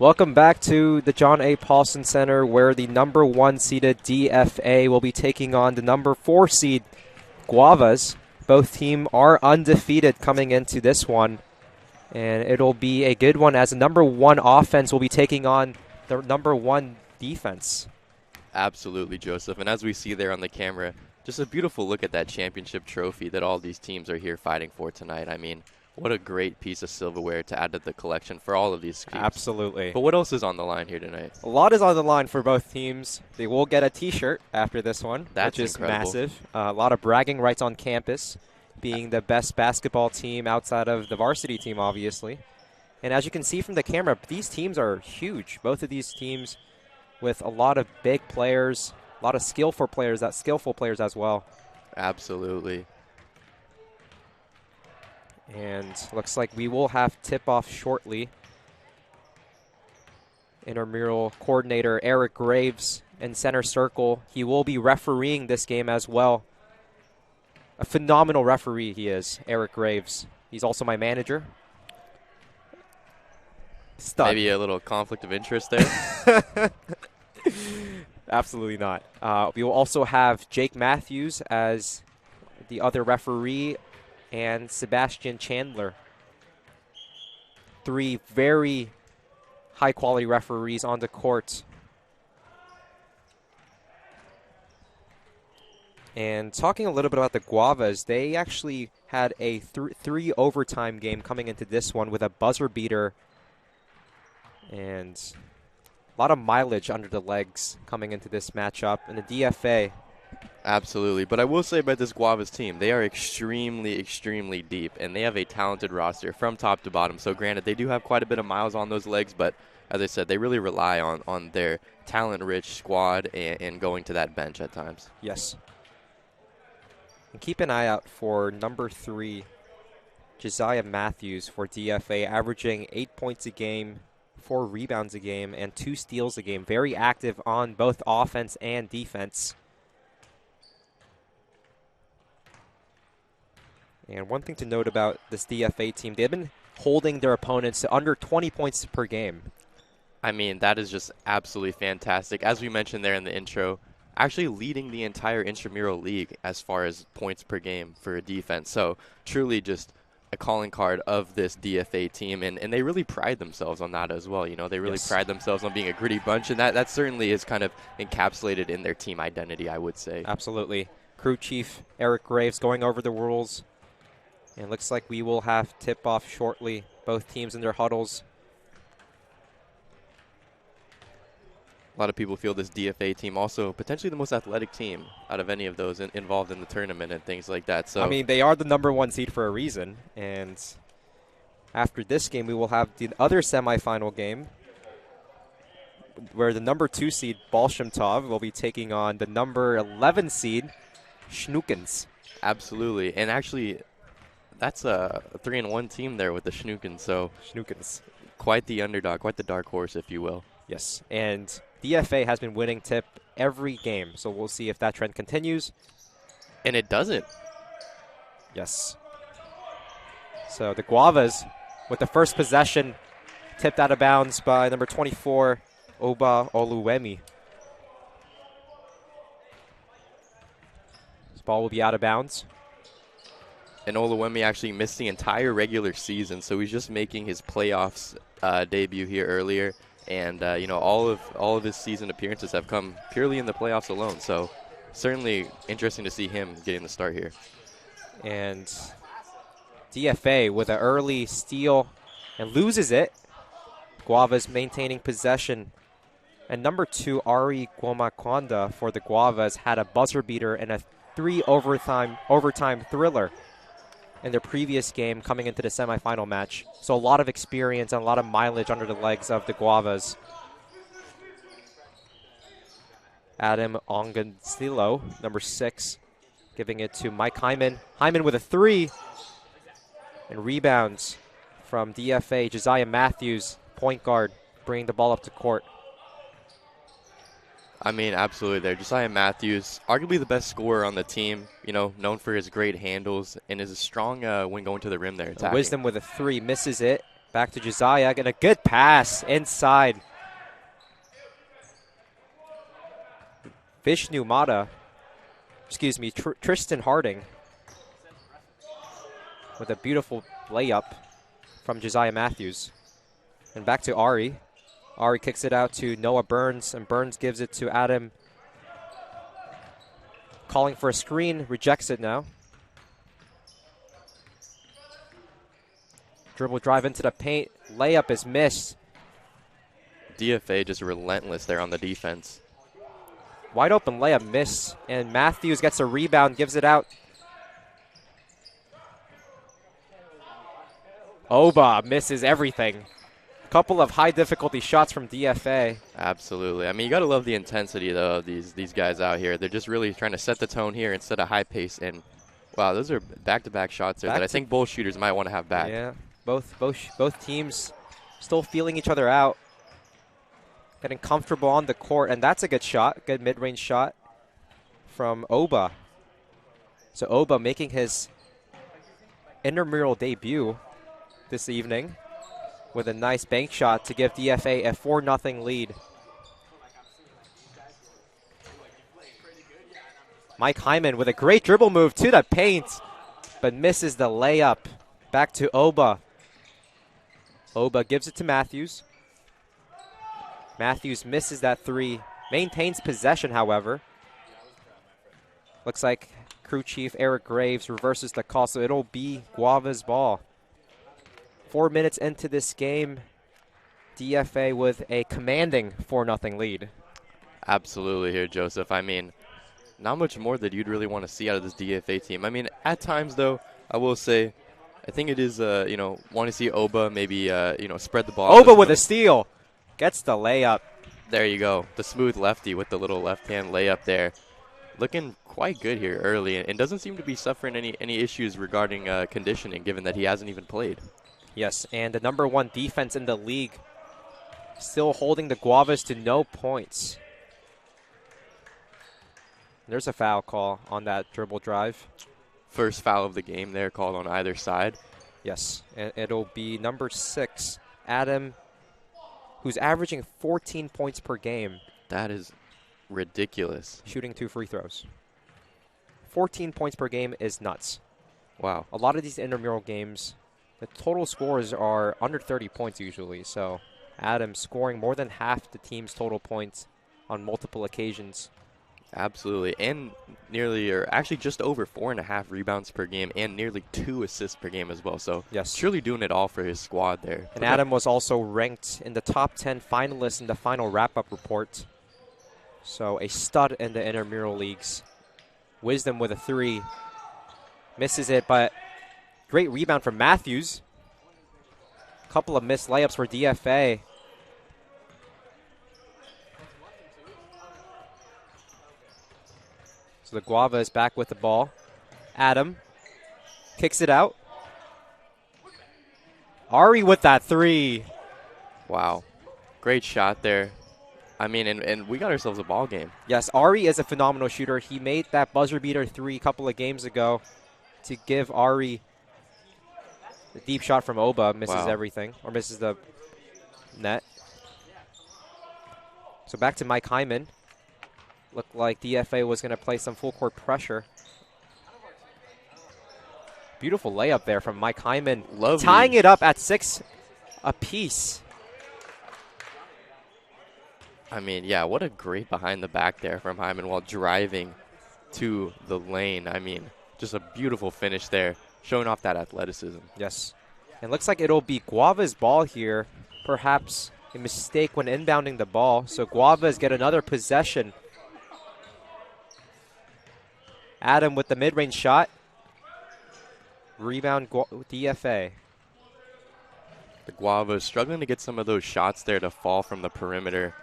Welcome back to the John A. Paulson Center, where the number 1 seeded DFA will be taking on the number 4 seed Guavas. Both teams are undefeated coming into this one, and it'll be a good one as the number 1 offense will be taking on the number 1 defense. Absolutely, Joseph. And as we see there on the camera, just a beautiful look at that championship trophy that all these teams are here fighting for tonight. I mean, what a great piece of silverware to add to the collection for all of these teams. Absolutely. But what else is on the line here tonight? A lot is on the line for both teams. They will get a T-shirt after this one, That's which is incredible. massive. A lot of bragging rights on campus, being the best basketball team outside of the varsity team, obviously. And as you can see from the camera, these teams are huge. Both of these teams with a lot of big players, a lot of skillful players as well. Absolutely. And looks like we will have tip-off shortly. Intramural coordinator Eric Graves in center circle. He will be refereeing this game as well. A phenomenal referee he is, Eric Graves. He's also my manager. Stud. Maybe a little conflict of interest there. Absolutely not. We will also have Jake Matthews as the other referee and Sebastian Chandler. 3 very high-quality referees on the court. And talking a little bit about the Guavas, they actually had a 3 overtime game coming into this one with a buzzer beater and a lot of mileage under the legs coming into this matchup. And the DFA. Absolutely. But I will say about this Guavas team, they are extremely, extremely deep, and they have a talented roster from top to bottom. So granted, they do have quite a bit of miles on those legs, but as I said, they really rely on their talent-rich squad and going to that bench at times. Yes. And keep an eye out for number 3, Josiah Matthews for DFA, averaging 8 points a game, 4 rebounds a game, and 2 steals a game. Very active on both offense and defense. And one thing to note about this DFA team, they've been holding their opponents to under 20 points per game. I mean, that is just absolutely fantastic. As we mentioned there in the intro, actually leading the entire intramural league as far as points per game for a defense. So truly just a calling card of this DFA team, and they really pride themselves on that as well. You know, they really pride themselves on being a gritty bunch, and that certainly is kind of encapsulated in their team identity, I would say. Absolutely. Crew Chief Eric Graves going over the rules. And looks like we will have tip-off shortly. Both teams in their huddles. A lot of people feel this DFA team also potentially the most athletic team out of any of those involved in the tournament and things like that. So I mean, they are the number 1 seed for a reason. And after this game, we will have the other semifinal game where the number 2 seed, Bolshemtov, will be taking on the number 11 seed, Schnookens. Absolutely. And actually, that's a 3-1 team there with the Schnookens. So Schnookens. Quite the underdog, quite the dark horse, if you will. Yes, and DFA has been winning tip every game, so we'll see if that trend continues. And it doesn't. Yes. So the Guavas, with the first possession, tipped out of bounds by number 24, Oba Oluwemi. This ball will be out of bounds. And Oluwemi actually missed the entire regular season, so he's just making his playoffs debut here earlier. And, you know, all of his season appearances have come purely in the playoffs alone. So certainly interesting to see him getting the start here. And DFA with an early steal and loses it. Guavas maintaining possession. And number 2, Ari Guamakwanda for the Guavas had a buzzer beater and a 3 overtime thriller in their previous game coming into the semifinal match. So a lot of experience and a lot of mileage under the legs of the Guavas. Adam Agoncillo, number 6, giving it to Mike Hyman. Hyman with a 3. And rebounds from DFA, Josiah Matthews, point guard, bringing the ball up to court. I mean, absolutely there. Josiah Matthews, arguably the best scorer on the team, you know, known for his great handles and is strong when going to the rim there. Wisdom with a 3, misses it. Back to Josiah, and a good pass inside. Vishnu Mata, excuse me, Tristan Harding with a beautiful layup from Josiah Matthews. And back to Ari. Ari kicks it out to Noah Burns, and Burns gives it to Adam. Calling for a screen, rejects it now. Dribble drive into the paint, layup is missed. DFA just relentless there on the defense. Wide open layup missed, and Matthews gets a rebound, gives it out. Oba misses everything. Couple of high difficulty shots from DFA. Absolutely. I mean, you got to love the intensity, though, of these guys out here. They're just really trying to set the tone here instead of high pace. And, wow, those are back-to-back shots there that I think both shooters might want to have back. Yeah, both teams still feeling each other out. Getting comfortable on the court, and that's a good shot, good mid-range shot from Oba. So Oba making his intramural debut this evening with a nice bank shot to give DFA a 4-0 lead. Mike Hyman with a great dribble move to the paint, but misses the layup. Back to Oba. Oba gives it to Matthews. Matthews misses that three. Maintains possession, however. Looks like crew chief Eric Graves reverses the call, so it'll be Guavas' ball. 4 minutes into this game, DFA with a commanding 4-0 lead. Absolutely here, Joseph. I mean, not much more that you'd really want to see out of this DFA team. I mean, at times, though, I will say, I think it is, want to see Oba maybe, spread the ball. Oba with a steal. Gets the layup. There you go. The smooth lefty with the little left-hand layup there. Looking quite good here early, and doesn't seem to be suffering any issues regarding conditioning, given that he hasn't even played. Yes, and the #1 defense in the league, still holding the Guavas to no points. There's a foul call on that dribble drive. First foul of the game there, called on either side. Yes, and it'll be number 6, Adam, who's averaging 14 points per game. That is ridiculous. Shooting 2 free throws. 14 points per game is nuts. Wow. A lot of these intramural games, the total scores are under 30 points usually. So Adam scoring more than half the team's total points on multiple occasions. Absolutely. And nearly, or actually just over 4.5 rebounds per game and nearly 2 assists per game as well. So yes, truly doing it all for his squad there. And Adam was also ranked in the top 10 finalists in the final wrap-up report. So a stud in the intramural leagues. Wisdom with a 3. Misses it, but great rebound from Matthews. Couple of missed layups for DFA. So the Guava is back with the ball. Adam kicks it out. Ari with that 3. Wow. Great shot there. I mean, and we got ourselves a ball game. Yes, Ari is a phenomenal shooter. He made that buzzer beater 3 a couple of games ago to give Ari the deep shot from Oba. Misses everything, or misses the net. So back to Mike Hyman. Looked like DFA was going to play some full court pressure. Beautiful layup there from Mike Hyman. Lovely. Tying it up at 6 apiece. I mean, yeah, what a great behind the back there from Hyman while driving to the lane. I mean, just a beautiful finish there, showing off that athleticism. Yes. And looks like it'll be Guava's ball here. Perhaps a mistake when inbounding the ball. So Guavas get another possession. Adam with the mid-range shot. Rebound DFA. The Guavas struggling to get some of those shots there to fall from the perimeter.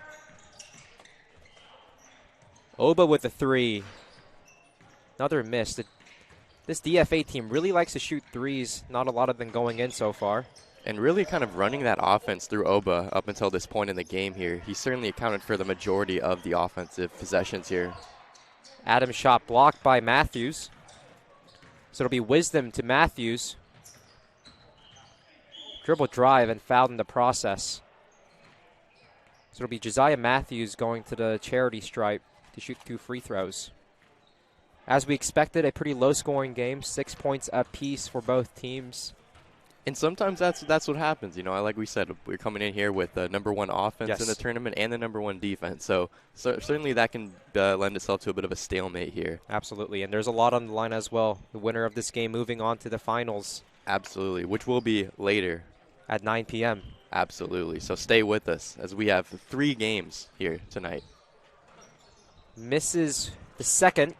Oba with the 3. Another miss. This DFA team really likes to shoot threes. Not a lot of them going in so far. And really kind of running that offense through Oba up until this point in the game here. He certainly accounted for the majority of the offensive possessions here. Adam's shot blocked by Matthews. So it'll be Wisdom to Matthews. dribble drive and fouled in the process. So it'll be Josiah Matthews going to the charity stripe to shoot 2 free throws. As we expected, a pretty low-scoring game, 6 points apiece for both teams. And sometimes that's what happens. You know, like we said, we're coming in here with the #1 offense in the tournament and the #1 defense. So certainly that can lend itself to a bit of a stalemate here. Absolutely, and there's a lot on the line as well. The winner of this game moving on to the finals. Absolutely, which will be later. At 9 p.m. Absolutely. So stay with us as we have 3 games here tonight. Misses the second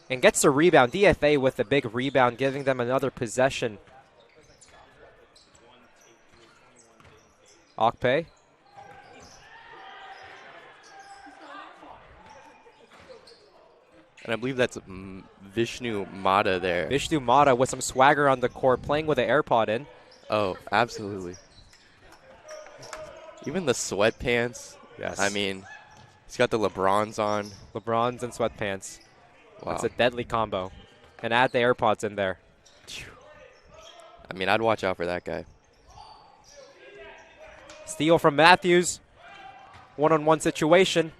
and gets the rebound. DFA with a big rebound, giving them another possession. Okpe. And I believe that's Vishnu Mata there. Vishnu Mata with some swagger on the court, playing with an AirPod in. Oh, absolutely. Even the sweatpants. Yes. I mean, he's got the LeBrons on. LeBrons and sweatpants. Wow. That's a deadly combo. And add the AirPods in there. I mean, I'd watch out for that guy. Steal from Matthews. One-on-one situation.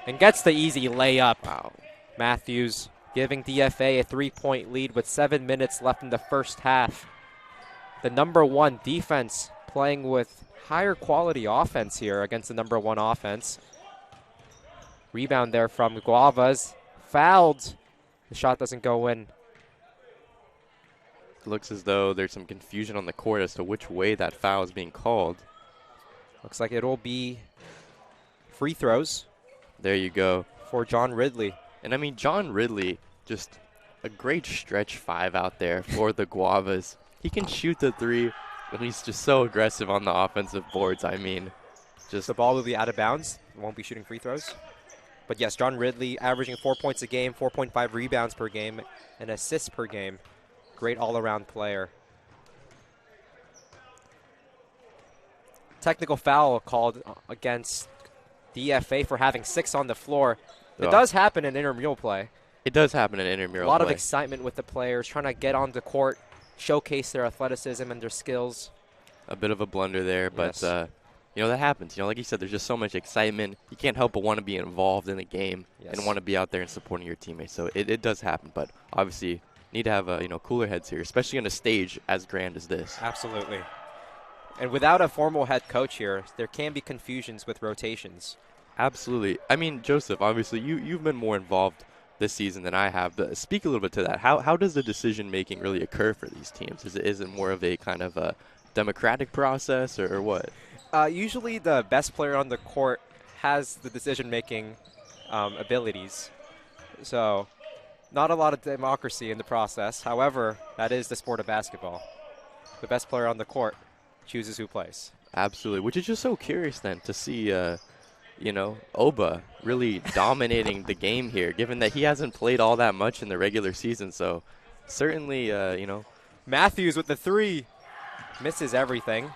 And gets the easy layup. Wow. Matthews giving DFA a 3-point lead with 7 minutes left in the first half. The #1 defense playing with higher quality offense here against the #1 offense. Rebound there from Guavas. Fouled. The shot doesn't go in. It looks as though there's some confusion on the court as to which way that foul is being called. Looks like it'll be free throws. There you go. For John Ridley. And I mean, John Ridley, just a great stretch 5 out there for the Guavas. He can shoot the 3, but he's just so aggressive on the offensive boards. I mean, just the ball will be out of bounds. Won't be shooting free throws. But yes, John Ridley averaging 4 points a game, 4.5 rebounds per game, and assists per game. Great all-around player. Technical foul called against DFA for having 6 on the floor. It does happen in intramural play. It does happen in intramural play. A lot of excitement with the players, trying to get on the court, showcase their athleticism and their skills. A bit of a blunder there, but yes. You know, that happens. You know, like you said, there's just so much excitement. You can't help but want to be involved in the game and want to be out there and supporting your teammates. So it does happen, but obviously need to have cooler heads here, especially on a stage as grand as this. Absolutely. And without a formal head coach here, there can be confusions with rotations. Absolutely. I mean, Joseph, obviously you've been more involved this season than I have. But speak a little bit to that. How does the decision-making really occur for these teams? Is it more of a kind of a democratic process or what? Usually the best player on the court has the decision-making abilities. So not a lot of democracy in the process. However, that is the sport of basketball. The best player on the court chooses who plays. Absolutely, which is just so curious then to see, Oba really dominating the game here, given that he hasn't played all that much in the regular season. So certainly, Matthews with the 3. Misses everything.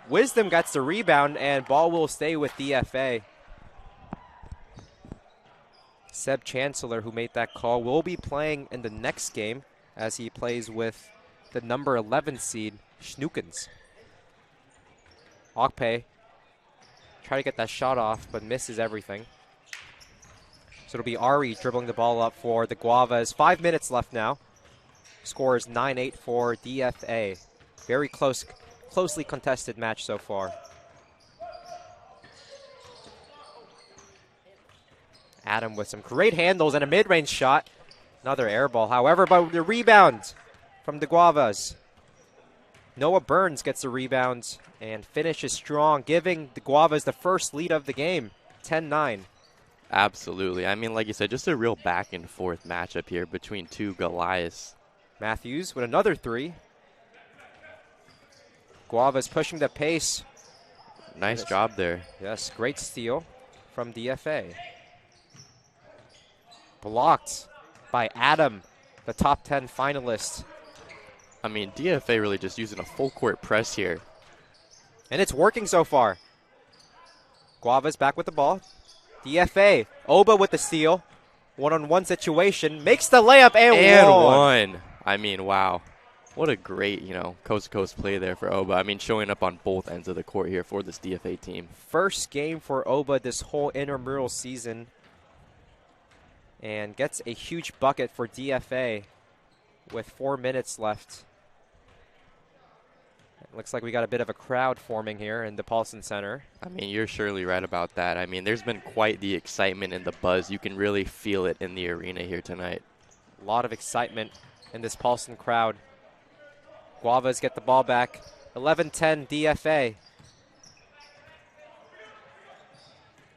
Wisdom gets the rebound, and ball will stay with DFA. Seb Chancellor, who made that call, will be playing in the next game as he plays with the number 11 seed, Schnookens. Okpe try to get that shot off, but misses everything. So it'll be Ari dribbling the ball up for the Guavas. 5 minutes left now. Score is 9-8 for DFA. Very closely contested match so far. Adam with some great handles and a mid-range shot. Another air ball, however, but the rebound from the Guavas. Noah Burns gets the rebound and finishes strong, giving the Guavas the first lead of the game, 10-9. Absolutely. I mean, like you said, just a real back-and-forth matchup here between two Goliaths. Matthews with another 3. Guavas pushing the pace. Nice job there. Yes, great steal from DFA. Blocked by Adam, the top 10 finalist. I mean, DFA really just using a full court press here. And it's working so far. Guavas back with the ball. DFA, Oba with the steal. One-on-one situation, makes the layup and one. I mean, wow. What a great, coast-to-coast play there for Oba. I mean, showing up on both ends of the court here for this DFA team. First game for Oba this whole intramural season. And gets a huge bucket for DFA with 4 minutes left. It looks like we got a bit of a crowd forming here in the Paulson Center. I mean, you're surely right about that. I mean, there's been quite the excitement and the buzz. You can really feel it in the arena here tonight. A lot of excitement in this Paulson crowd. Guavas get the ball back. 11-10 DFA.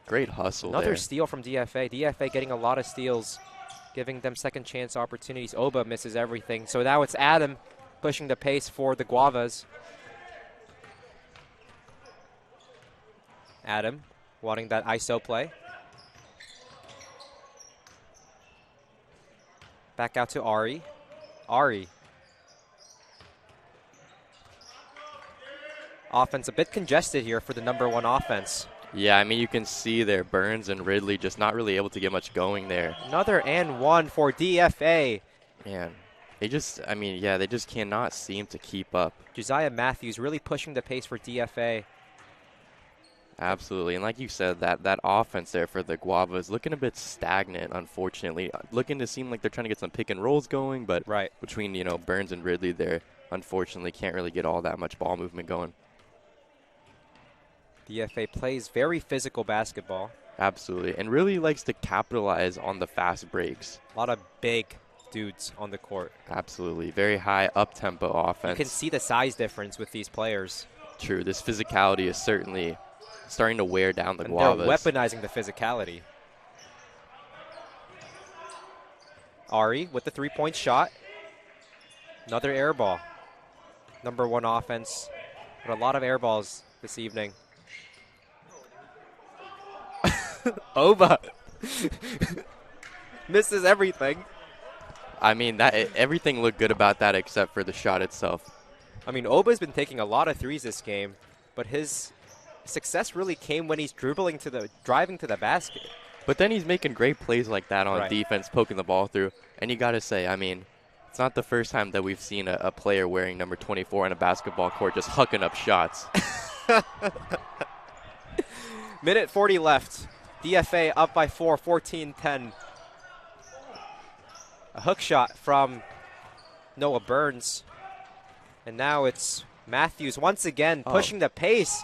Great hustle Another there. steal from DFA. DFA getting a lot of steals, giving them second chance opportunities. Oba misses everything. So now it's Adam pushing the pace for the Guavas. Adam wanting that ISO play. Back out to Ari. Ari. Offense a bit congested here for the #1 offense. Yeah, I mean, you can see there Burns and Ridley just not really able to get much going there. Another and one for DFA. Man, they just cannot seem to keep up. Josiah Matthews really pushing the pace for DFA. Absolutely, and like you said, that offense there for the Guavas looking a bit stagnant, unfortunately. Looking to seem like they're trying to get some pick and rolls going, but right between, Burns and Ridley there, unfortunately can't really get all that much ball movement going. DFA plays very physical basketball. Absolutely, and really likes to capitalize on the fast breaks. A lot of big dudes on the court. Absolutely, very high up-tempo offense. You can see the size difference with these players. True, this physicality is certainly starting to wear down the and Guavas. They're weaponizing the physicality. Ari with the three-point shot. Another air ball. #1 offense. But a lot of air balls this evening. Oba misses everything. I mean, everything looked good about that except for the shot itself. I mean, Oba's been taking a lot of threes this game, but his success really came when he's driving to the basket. But then he's making great plays like that on right. defense, poking the ball through. And you got to say, I mean, it's not the first time that we've seen a player wearing number 24 on a basketball court just hucking up shots. Minute 40 left. DFA up by 4, 14-10. A hook shot from Noah Burns. And now it's Matthews once again pushing the pace.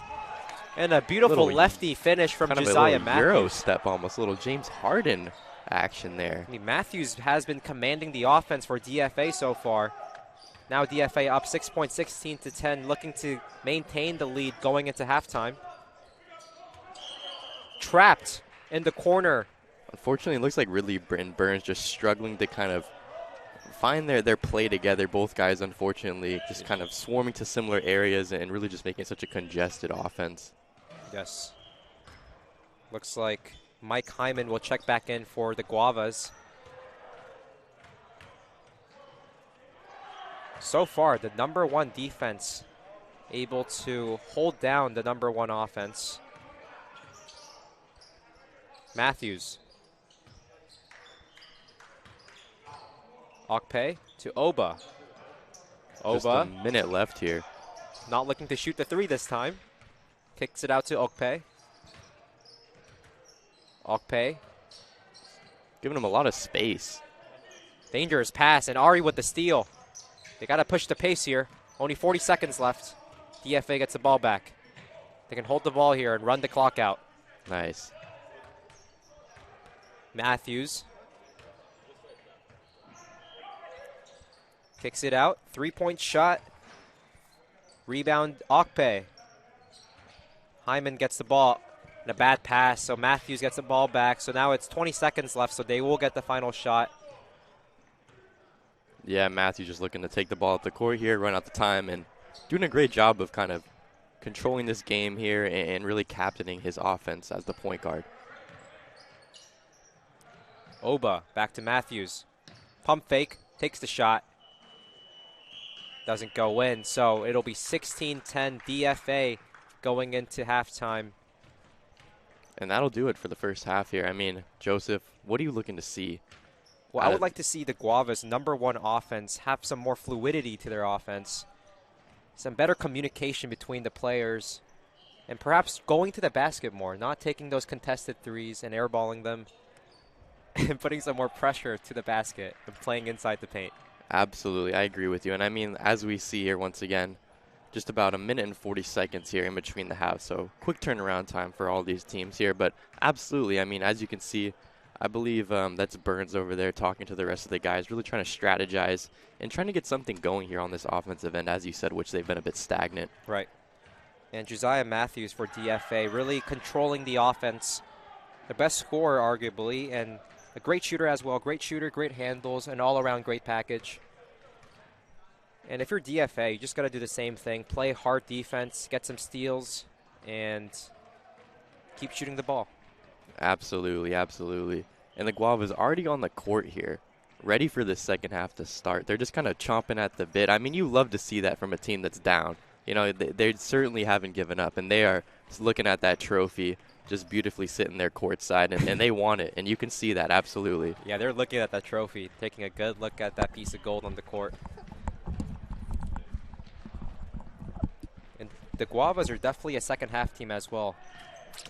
And a beautiful lefty finish from Josiah Matthews. Euro step almost, a little James Harden action there. I mean, Matthews has been commanding the offense for DFA so far. Now DFA up 6 points, 16-10, looking to maintain the lead going into halftime. Trapped in the corner. Unfortunately, it looks like Ridley and Burns just struggling to kind of find their play together. Both guys, unfortunately, just kind of swarming to similar areas and really just making such a congested offense. Yes. Looks like Mike Hyman will check back in for the Guavas. So far, the #1 defense able to hold down the #1 offense. Matthews. Okpe to Oba. Just a minute left here. Not looking to shoot the three this time. Kicks it out to Okpe. Okpe. Giving him a lot of space. Dangerous pass, and Ari with the steal. They got to push the pace here. Only 40 seconds left. DFA gets the ball back. They can hold the ball here and run the clock out. Nice. Matthews. Kicks it out. 3-point shot. Rebound, Okpe. Hyman gets the ball. And a bad pass, so Matthews gets the ball back. So now it's 20 seconds left, so they will get the final shot. Yeah, Matthews just looking to take the ball up the court here, run out the time, and doing a great job of kind of controlling this game here and really captaining his offense as the point guard. Oba back to Matthews. Pump fake, takes the shot. Doesn't go in, so it'll be 16-10 DFA going into halftime. And that'll do it for the first half here. I mean, Joseph, what are you looking to see Well, I would like to see the Guavas' #1 offense have some more fluidity to their offense, some better communication between the players, and perhaps going to the basket more, not taking those contested threes and airballing them, and putting some more pressure to the basket and playing inside the paint. Absolutely, I agree with you. And I mean, as we see here once again, just about 1 minute and 40 seconds here in between the halves. So quick turnaround time for all these teams here. But absolutely, I mean, as you can see, I believe that's Burns over there talking to the rest of the guys, really trying to strategize and trying to get something going here on this offensive end, as you said, which they've been a bit stagnant. Right. And Josiah Matthews for DFA really controlling the offense. The best scorer, arguably, and a great shooter as well. Great shooter, great handles, and all-around great package. And if you're DFA, you just got to do the same thing. Play hard defense, get some steals, and keep shooting the ball. Absolutely, absolutely. And the Guavas already on the court here, ready for the second half to start. They're just kind of chomping at the bit. I mean, you love to see that from a team that's down. You know, they certainly haven't given up, and they are looking at that trophy just beautifully sitting there courtside, and they want it, and you can see that, absolutely. Yeah, they're looking at that trophy, taking a good look at that piece of gold on the court. And the Guavas are definitely a second half team as well.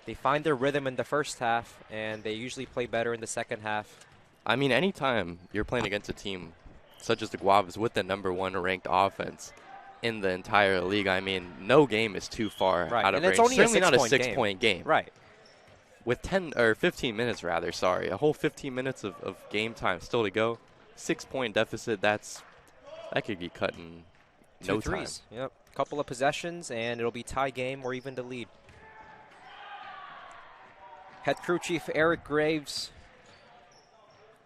They find their rhythm in the first half, and they usually play better in the second half. I mean, anytime you're playing against a team such as the Guavas with the #1 ranked offense in the entire league, I mean, no game is too far out of range. It's only certainly not a 6-point point game. Right. With 15 minutes rather, sorry, a whole 15 minutes of game time still to go. 6-point deficit, that could be cut in no time. 2 threes. Yep. Couple of possessions, and it'll be tie game or even the lead. Head crew chief Eric Graves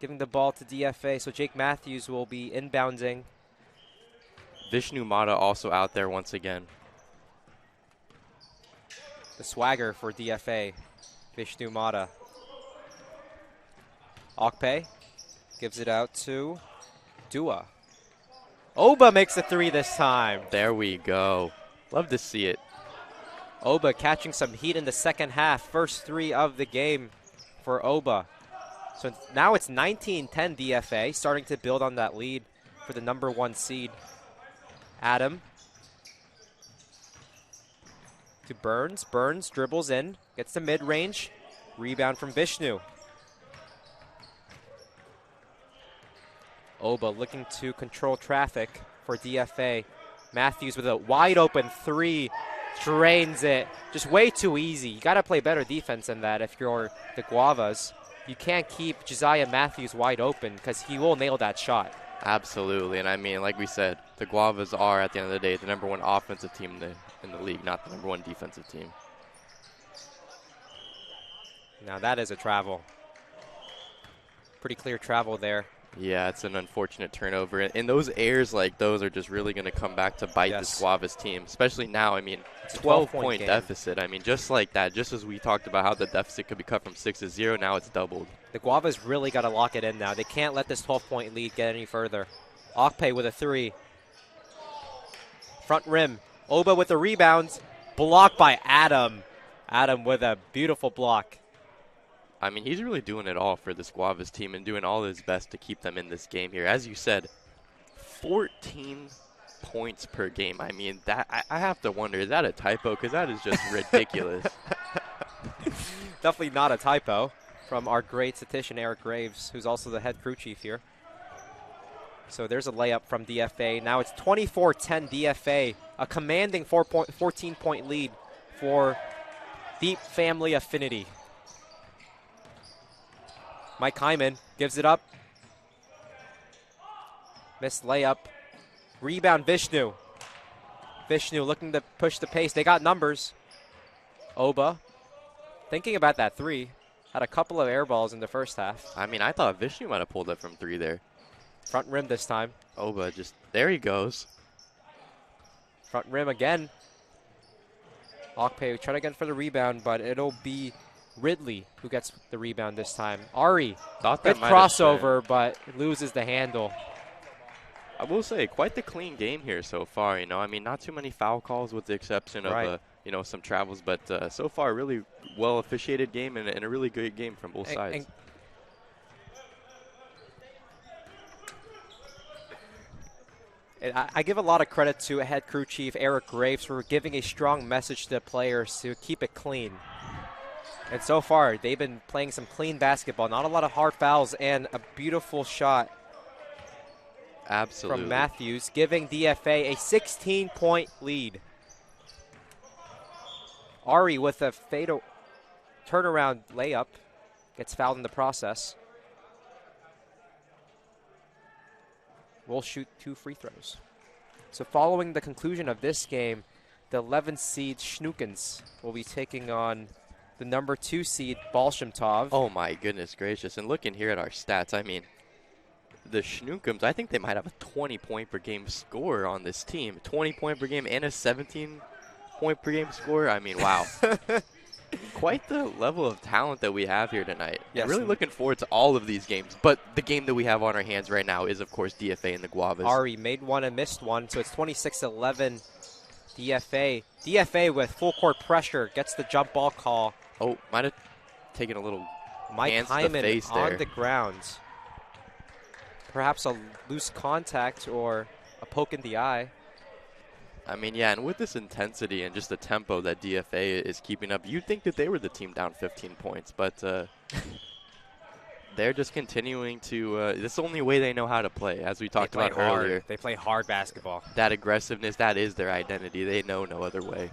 giving the ball to DFA, so Jake Matthews will be inbounding. Vishnu Mata also out there once again. The swagger for DFA, Vishnu Mata. Okpe gives it out to Duah. Oba makes the three this time. There we go. Love to see it. Oba catching some heat in the second half. First three of the game for Oba. So now it's 19-10 DFA, starting to build on that lead for the #1 seed. Adam to Burns. Burns dribbles in, gets the mid-range. Rebound from Vishnu. Oba looking to control traffic for DFA. Matthews with a wide open three. Drains it. Just way too easy. You got to play better defense than that if you're the Guavas. You can't keep Josiah Matthews wide open because he will nail that shot. Absolutely. And I mean, like we said, the Guavas are, at the end of the day, the #1 offensive team in the league, not the #1 defensive team. Now that is a travel. Pretty clear travel there. Yeah, it's an unfortunate turnover. And those errors like those are just really going to come back to bite this Guavas team, especially now. I mean, 12-point deficit. I mean, just like that, just as we talked about how the deficit could be cut from 6 to 0, now it's doubled. The Guavas really got to lock it in now. They can't let this 12-point lead get any further. Okpe with a three. Front rim. Oba with the rebounds. Blocked by Adam. Adam with a beautiful block. I mean, he's really doing it all for this Guavas team and doing all his best to keep them in this game here. As you said, 14 points per game. I mean, that I have to wonder, is that a typo? Because that is just ridiculous. Definitely not a typo from our great statistician, Eric Graves, who's also the head crew chief here. So there's a layup from DFA. Now it's 24-10 DFA, a commanding 14-point lead for Deep Family Affinity. Mike Hyman gives it up. Missed layup. Rebound Vishnu. Vishnu looking to push the pace. They got numbers. Oba thinking about that three. Had a couple of air balls in the first half. I mean, I thought Vishnu might have pulled up from 3 there. Front rim this time. Oba just, there he goes. Front rim again. Okpe trying to get for the rebound, but it'll be Ridley who gets the rebound this time. Ari, good crossover, but loses the handle. I will say, quite the clean game here so far. You know, I mean, not too many foul calls with the exception of, you know, some travels. But so far, really well officiated game and a really good game from both sides. And I give a lot of credit to head crew chief Eric Graves for giving a strong message to the players to keep it clean. And so far, they've been playing some clean basketball, not a lot of hard fouls, and a beautiful shot Absolutely. from Matthews, giving DFA a 16-point lead. Ari with a fatal turnaround layup, gets fouled in the process. Will shoot 2 free throws. So following the conclusion of this game, the 11th seed Schnookens will be taking on the number 2 seed Balshemtov. Oh my goodness gracious. And looking here at our stats, I mean, the Schnookums, I think they might have a 20-point per game score on this team. 20-point per game and a 17-point per game score. I mean, wow. Quite the level of talent that we have here tonight. Yes. I'm really looking forward to all of these games. But the game that we have on our hands right now is, of course, DFA and the Guavas. Ari made one and missed one, so it's 26-11 DFA. DFA with full court pressure gets the jump ball call. Oh, might have taken a little Mike hands to the Hyman face on there. the ground. Perhaps a loose contact or a poke in the eye. I mean, yeah, and with this intensity and just the tempo that DFA is keeping up, you'd think that they were the team down 15 points, but they're just continuing to this is the only way they know how to play, as we talked about earlier. They play hard basketball. That aggressiveness, that is their identity. They know no other way.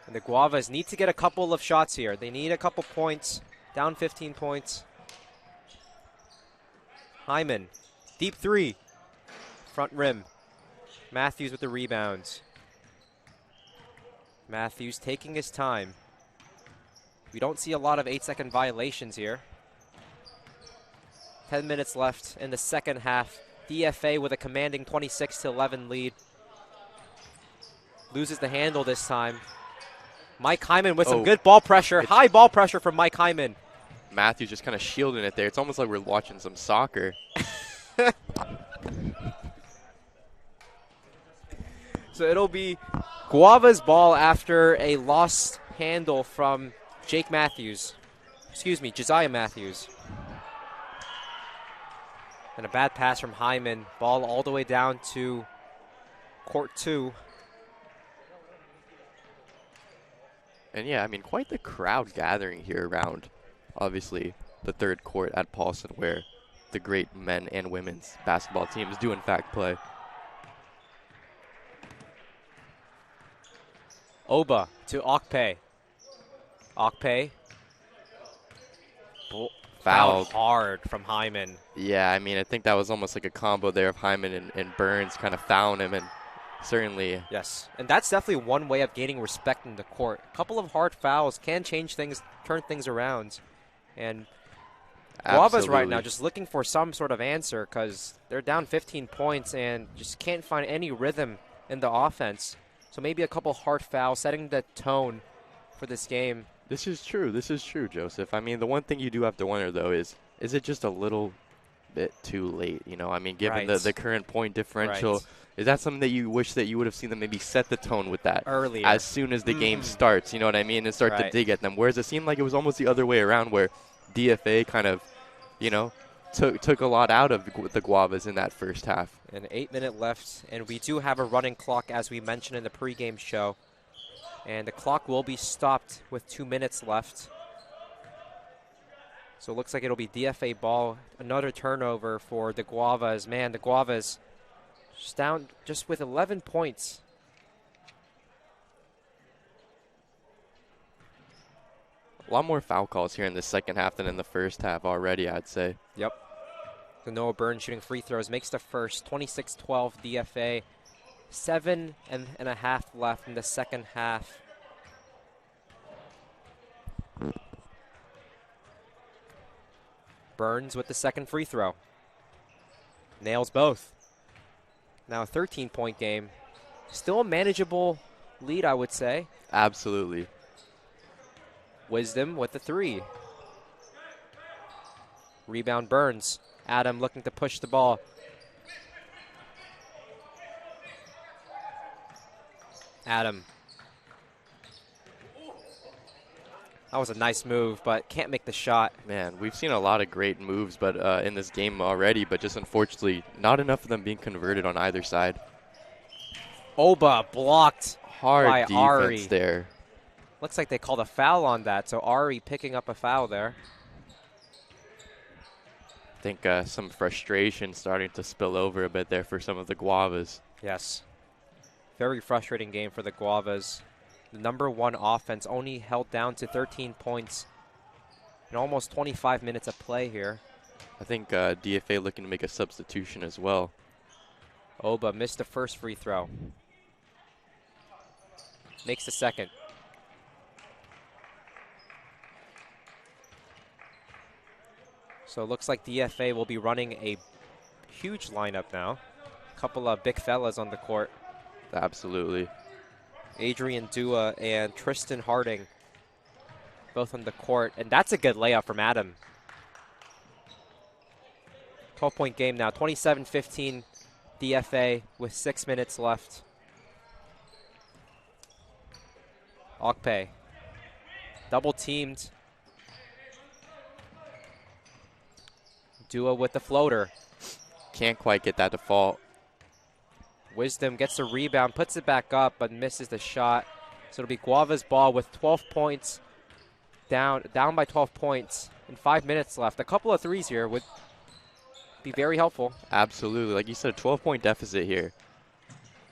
And the Guavas need to get a couple of shots here. They need a couple points, down 15 points. Hyman, deep 3, front rim. Matthews with the rebounds. Matthews taking his time. We don't see a lot of 8-second violations here. 10 minutes left in the second half. DFA with a commanding 26-11 lead. Loses the handle this time. Mike Hyman with some good ball pressure. High ball pressure from Mike Hyman. Matthews just kind of shielding it there. It's almost like we're watching some soccer. So it'll be Guava's ball after a lost handle from Jake Matthews. Excuse me, Josiah Matthews. And a bad pass from Hyman. Ball all the way down to court 2. And yeah, I mean, quite the crowd gathering here around, obviously, the third court at Paulson, where the great men and women's basketball teams do in fact play. Oba to Okpe. Okpe. Fouled hard from Hyman. Yeah, I mean, I think that was almost like a combo there of Hyman and Burns kind of fouling him, and certainly. Yes, and that's definitely one way of gaining respect in the court. A couple of hard fouls can change things, turn things around. And Guavas right now just looking for some sort of answer because they're down 15 points and just can't find any rhythm in the offense. So maybe a couple hard fouls, setting the tone for this game. This is true. This is true, Joseph. I mean, the one thing you do have to wonder, though, is it just a little bit too late? You know, I mean, given the current point differential, is that something that you wish that you would have seen them maybe set the tone with that earlier, as soon as the game starts? You know what I mean? And start to dig at them. Whereas it seemed like it was almost the other way around, where DFA kind of, you know, took a lot out of the Guavas in that first half. An 8-minute left, and we do have a running clock, as we mentioned in the pregame show. And the clock will be stopped with 2 minutes left. So it looks like it'll be DFA ball. Another turnover for the Guavas. Man, the Guavas just down just with 11 points. A lot more foul calls here in the second half than in the first half already, I'd say. Yep. So Noah Burns shooting free throws, makes the first. 26-12 DFA. 7.5 left in the second half. Burns with the second free throw. Nails both. Now a 13-point game. Still a manageable lead, I would say. Absolutely. Wisdom with the 3. Rebound Burns. Adam looking to push the ball. Adam. That was a nice move, but can't make the shot. Man, we've seen a lot of great moves but in this game already, but just unfortunately not enough of them being converted on either side. Oba blocked Hard by defense Ari. there. Looks like they called a foul on that, so Ari picking up a foul there. I think some frustration starting to spill over a bit there for some of the Guavas. Yes. Very frustrating game for the Guavas. The #1 offense only held down to 13 points in almost 25 minutes of play here. I think DFA looking to make a substitution as well. Oba missed the first free throw. Makes the second. So it looks like DFA will be running a huge lineup now. A couple of big fellas on the court. Absolutely. Adrian Duah and Tristan Harding both on the court. And that's a good layup from Adam. 12-point game now. 27-15 DFA with 6 minutes left. Okpe. Double teamed. Duah with the floater. Can't quite get that to fall. Wisdom gets the rebound, puts it back up, but misses the shot. So it'll be Guava's ball with 12 points, down by 12 points, and 5 minutes left. A couple of threes here would be very helpful. Absolutely. Like you said, a 12-point deficit here.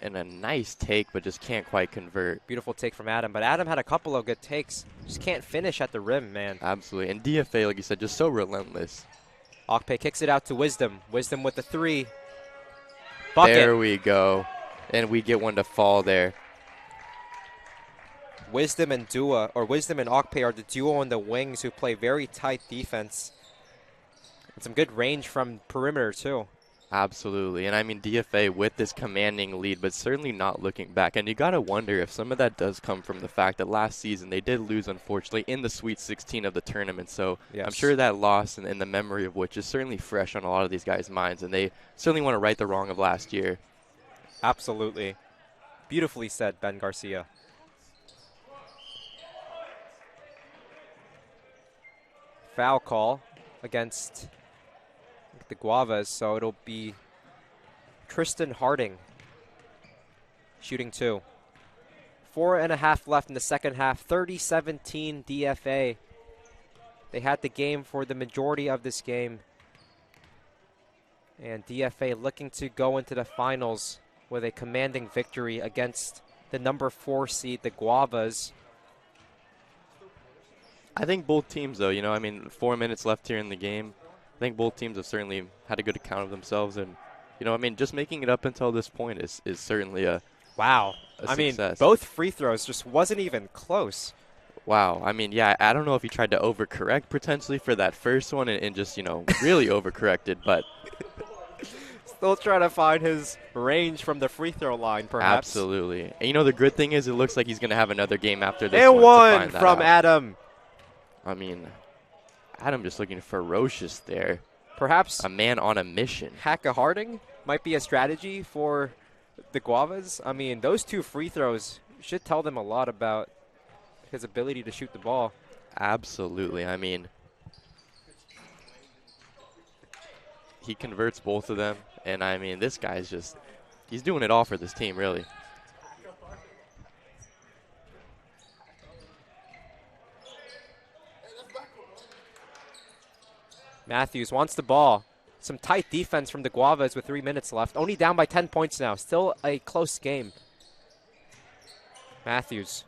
And a nice take, but just can't quite convert. Beautiful take from Adam, but Adam had a couple of good takes. Just can't finish at the rim, man. Absolutely. And DFA, like you said, just so relentless. Okpe kicks it out to Wisdom. Wisdom with the three. Bucket. There we go. And we get one to fall there. Wisdom and Duah, or Wisdom and Okpe are the duo on the wings who play very tight defense. And some good range from perimeter, too. Absolutely. And I mean, DFA with this commanding lead, but certainly not looking back. And you got to wonder if some of that does come from the fact that last season they did lose, unfortunately, in the Sweet 16 of the tournament. So yes. I'm sure that loss and the memory of which is certainly fresh on a lot of these guys' minds. And they certainly want to right the wrong of last year. Absolutely. Beautifully said, Ben Garcia. Foul call against the Guavas, so it'll be Tristan Harding shooting 2. 4.5 left in the second half. 30-17 DFA. They had the game for the majority of this game. And DFA looking to go into the finals with a commanding victory against the #4 seed, the Guavas. I think both teams, though, I mean, 4 minutes left here in the game. I think both teams have certainly had a good account of themselves. And, I mean, just making it up until this point is certainly a wow. I mean, both free throws just wasn't even close. Wow. I mean, yeah, I don't know if he tried to overcorrect potentially for that first one and just, really overcorrected, but. Still trying to find his range from the free throw line, perhaps. Absolutely. And, the good thing is it looks like he's going to have another game after this and one from Adam. I mean, Adam just looking ferocious there. Perhaps a man on a mission. Hack a Harding might be a strategy for the Guavas. I mean, those 2 free throws should tell them a lot about his ability to shoot the ball. Absolutely. I mean, he converts both of them. And, I mean, this guy's just, he's doing it all for this team, really. Matthews wants the ball. Some tight defense from the Guavas with 3 minutes left. Only down by 10 points now. Still a close game. Matthews.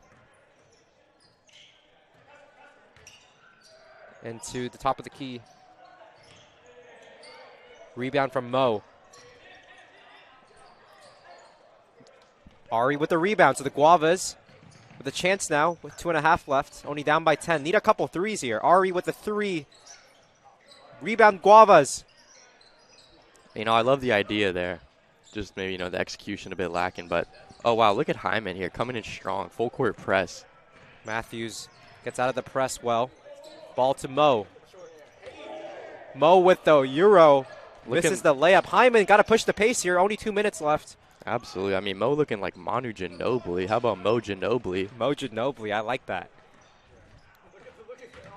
Into the top of the key. Rebound from Mo. Ari with the rebound. So the Guavas with a chance now with 2.5 left. Only down by 10. Need a couple threes here. Ari with the 3. Rebound Guavas. I love the idea there. Just maybe, the execution a bit lacking. But, oh, wow, look at Hyman here coming in strong. Full court press. Matthews gets out of the press well. Ball to Mo. Mo with the Euro. Misses the layup. Hyman got to push the pace here. Only 2 minutes left. Absolutely. I mean, Mo looking like Manu Ginobili. How about Mo Ginobili? Mo Ginobili. I like that.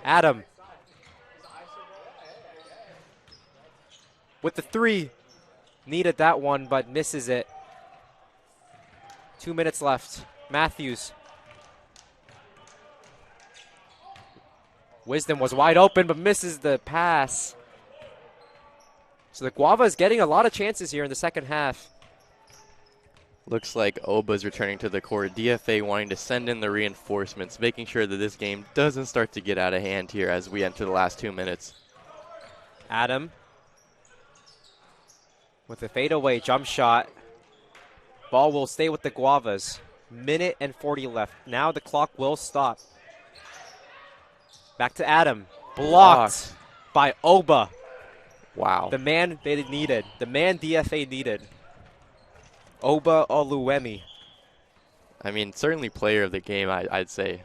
Adam with the 3. Needed that one, but misses it. 2 minutes left. Matthews. Wisdom was wide open, but misses the pass. So the Guavas getting a lot of chances here in the second half. Looks like Oba's returning to the court. DFA wanting to send in the reinforcements, making sure that this game doesn't start to get out of hand here as we enter the last 2 minutes. Adam with a fadeaway jump shot. Ball will stay with the Guavas. Minute and 40 left. Now the clock will stop. Back to Adam. Blocked by Oba. Wow. The man they needed. The man DFA needed. Oba Oluwemi. I mean, certainly player of the game, I'd say.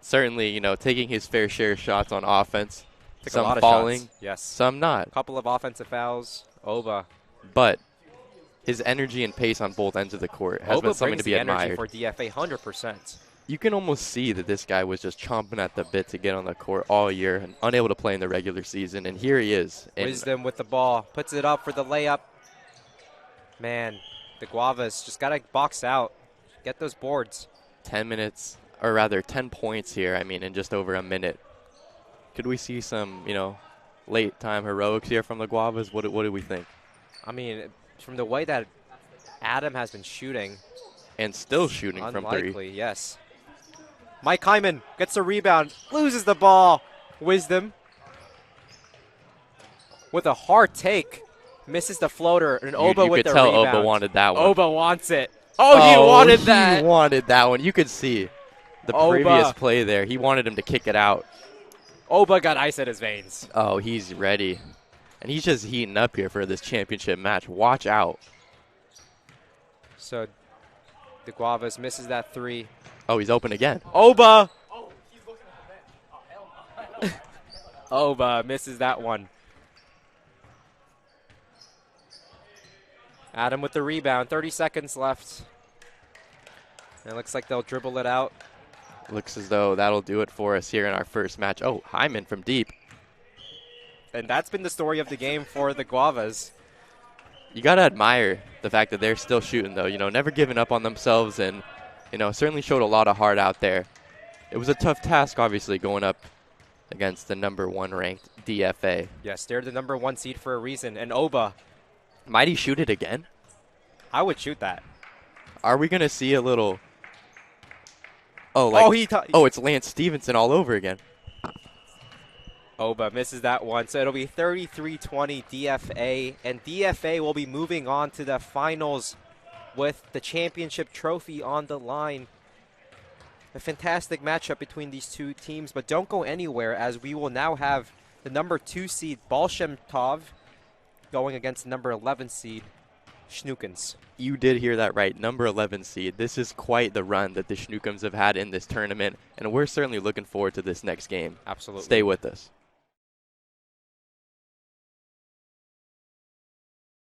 Certainly, you know, taking his fair share of shots on offense. Took some a lot of falling, shots. Yes. some not. A couple of offensive fouls. Oba. But his energy and pace on both ends of the court has Oba been something to be brings the admired. energy for DFA 100%. You can almost see that this guy was just chomping at the bit to get on the court all year and unable to play in the regular season. And here he is. And Wisdom with the ball. Puts it up for the layup. Man, the Guavas just got to box out. Get those boards. 10 minutes, or rather 10 points here, I mean, in just over a minute. Could we see some, you know, late time heroics here from the Guavas? What do we think? I mean, from the way that Adam has been shooting. And still shooting from 3. Unlikely, yes. Mike Hyman gets the rebound, loses the ball. Wisdom with a hard take, misses the floater, and Oba with the rebound. You could tell Oba wanted that one. Oba wants it. Oh, he wanted that. He wanted that one. You could see the previous play there. He wanted him to kick it out. Oba got ice at his veins. Oh, he's ready. And he's just heating up here for this championship match. Watch out. So the Guavas misses that 3. Oh, he's open again. Oba! Oba misses that one. Adam with the rebound. 30 seconds left. And it looks like they'll dribble it out. Looks as though that'll do it for us here in our first match. Oh, Hyman from deep. And that's been the story of the game for the Guavas. You got to admire the fact that they're still shooting, though. You know, never giving up on themselves and, you know, certainly showed a lot of heart out there. It was a tough task, obviously, going up against the #1 ranked DFA. Yes, they're the #1 seed for a reason. And Oba. Might he shoot it again? I would shoot that. Are we going to see a little... Oh, like, it's Lance Stevenson all over again. Oba misses that one, so it'll be 33-20 DFA, and DFA will be moving on to the finals with the championship trophy on the line. A fantastic matchup between these two teams, but don't go anywhere as we will now have the #2 seed Balshem Tov going against the #11 seed Schnookens. You did hear that right, #11 seed. This is quite the run that the Schnookens have had in this tournament, and we're certainly looking forward to this next game. Absolutely. Stay with us.